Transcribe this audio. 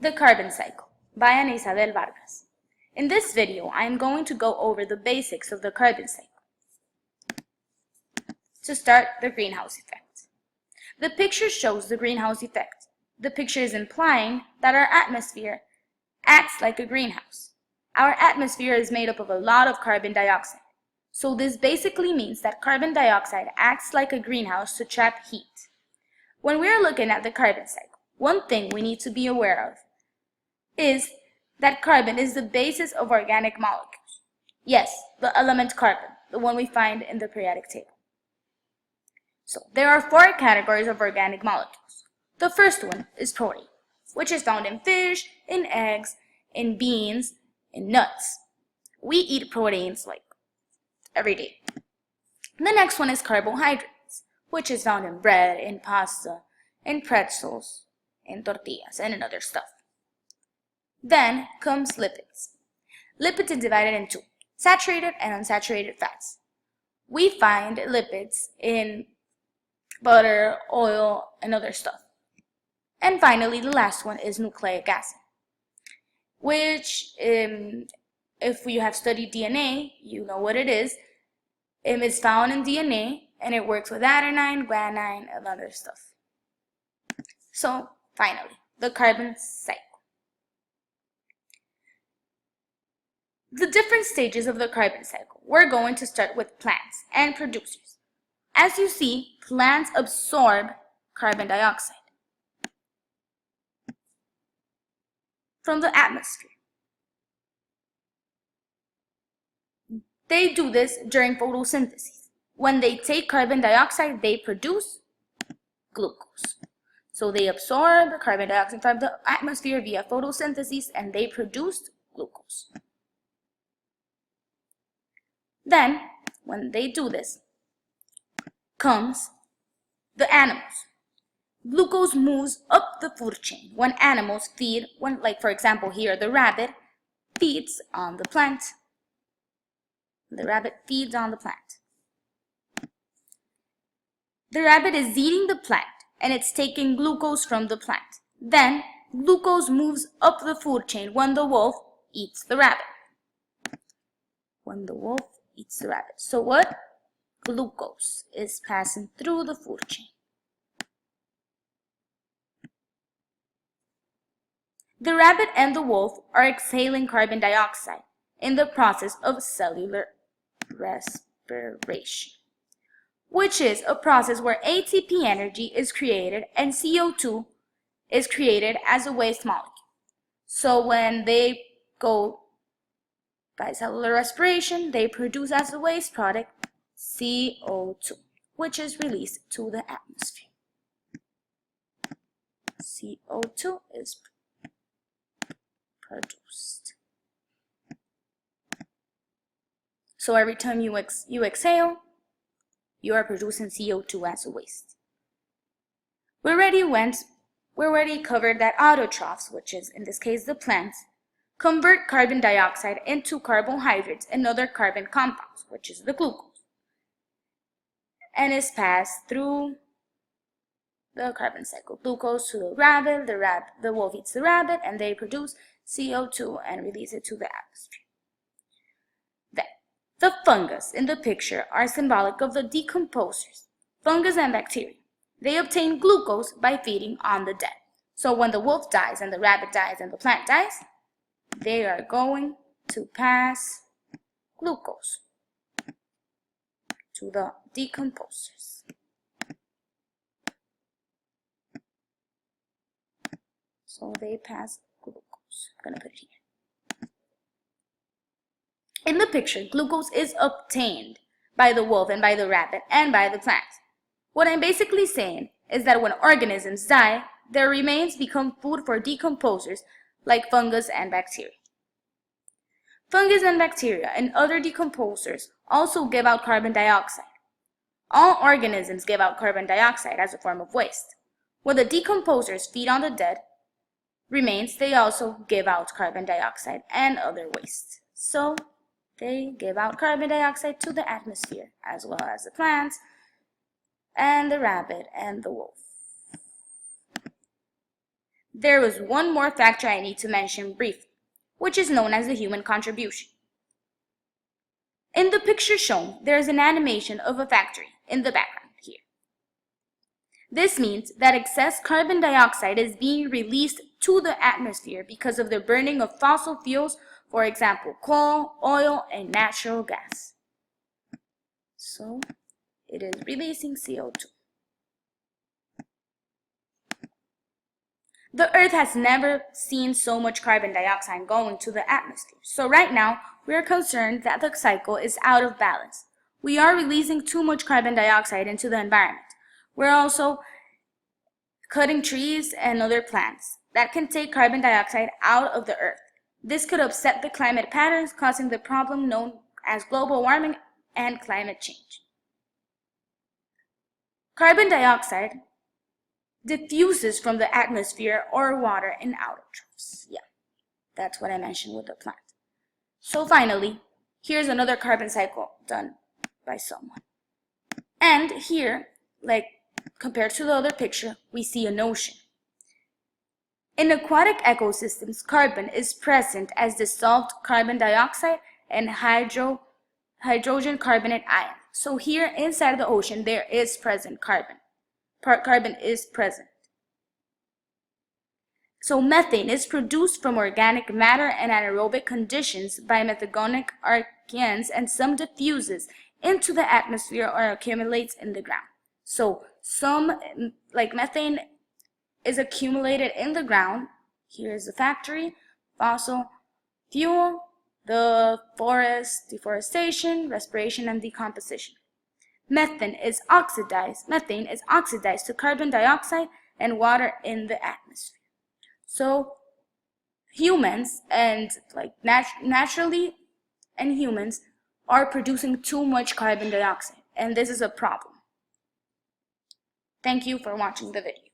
The Carbon Cycle by Isabel Vargas. In this video, I am going to go over the basics of the carbon cycle. To start, the greenhouse effect. The picture shows the greenhouse effect. The picture is implying that our atmosphere acts like a greenhouse. Our atmosphere is made up of a lot of carbon dioxide. So this basically means that carbon dioxide acts like a greenhouse to trap heat. When we are looking at the carbon cycle, one thing we need to be aware of is that carbon is the basis of organic molecules. Yes, the element carbon, the one we find in the periodic table. So there are 4 categories of organic molecules. The first one is protein, which is found in fish, in eggs, in beans, in nuts. We eat proteins like every day. The next one is carbohydrates, which is found in bread, in pasta, in pretzels, in tortillas, and in other stuff. Then comes lipids. Lipids is divided into saturated and unsaturated fats. We find lipids in butter, oil, and other stuff. And finally, the last one is nucleic acid, which, if you have studied DNA, you know what it is. It is found in DNA, and it works with adenine, guanine, and other stuff. So, finally, the carbon cycle. The different stages of the carbon cycle. We're going to start with plants and producers. As you see, plants absorb carbon dioxide from the atmosphere. They do this during photosynthesis. When they take carbon dioxide, they produce glucose. So they absorb carbon dioxide from the atmosphere via photosynthesis, and they produce glucose. Then, when they do this, comes the animals. Glucose moves up the food chain when animals feed, like for example here, the rabbit feeds on the plant. The rabbit feeds on the plant. The rabbit is eating the plant, and it's taking glucose from the plant. Then, glucose moves up the food chain when the wolf eats the rabbit. When the wolf eats the rabbit. So what? Glucose is passing through the food chain. The rabbit and the wolf are exhaling carbon dioxide in the process of cellular respiration, which is a process where ATP energy is created and CO2 is created as a waste molecule. So when they go by cellular respiration, they produce as a waste product CO2, which is released to the atmosphere. CO2 is produced. So every time you exhale, you are producing CO2 as a waste. We already covered that autotrophs, which is in this case the plants, convert carbon dioxide into carbohydrates and other carbon compounds, which is the glucose, and is passed through the carbon cycle. Glucose to the rabbit, the wolf eats the rabbit, and they produce CO2 and release it to the atmosphere. Then, the fungus in the picture are symbolic of the decomposers, fungus and bacteria. They obtain glucose by feeding on the dead. So when the wolf dies and the rabbit dies and the plant dies, they are going to pass glucose to the decomposers. So they pass glucose. I'm going to put it here. In the picture, glucose is obtained by the wolf and by the rabbit and by the plant. What I'm basically saying is that when organisms die, their remains become food for decomposers like fungus and bacteria. Fungus and bacteria and other decomposers also give out carbon dioxide. All organisms give out carbon dioxide as a form of waste. When the decomposers feed on the dead remains, they also give out carbon dioxide and other waste. So they give out carbon dioxide to the atmosphere, as well as the plants and the rabbit and the wolf. There is one more factor I need to mention briefly, which is known as the human contribution. In the picture shown, there is an animation of a factory in the background here. This means that excess carbon dioxide is being released to the atmosphere because of the burning of fossil fuels, for example, coal, oil, and natural gas. So, it is releasing CO2. The Earth has never seen so much carbon dioxide going to the atmosphere. So right now, we are concerned that the cycle is out of balance. We are releasing too much carbon dioxide into the environment. We're also cutting trees and other plants that can take carbon dioxide out of the Earth. This could upset the climate patterns, causing the problem known as global warming and climate change. Carbon dioxide diffuses from the atmosphere or water in autotrophs. Yeah, that's what I mentioned with the plant. So finally, here's another carbon cycle done by someone. And here, like compared to the other picture, we see an ocean. In aquatic ecosystems, carbon is present as dissolved carbon dioxide and hydrogen carbonate ion. So here inside the ocean, there is present carbon. Carbon is present. So methane is produced from organic matter and anaerobic conditions by methagonic archaeans, and some diffuses into the atmosphere or accumulates in the ground. So some, like methane, is accumulated in the ground. Here's the factory, fossil fuel, the forest, deforestation, respiration, and decomposition. Methane is oxidized to carbon dioxide and water in the atmosphere. So humans and naturally humans are producing too much carbon dioxide, and this is a problem. Thank you for watching the video.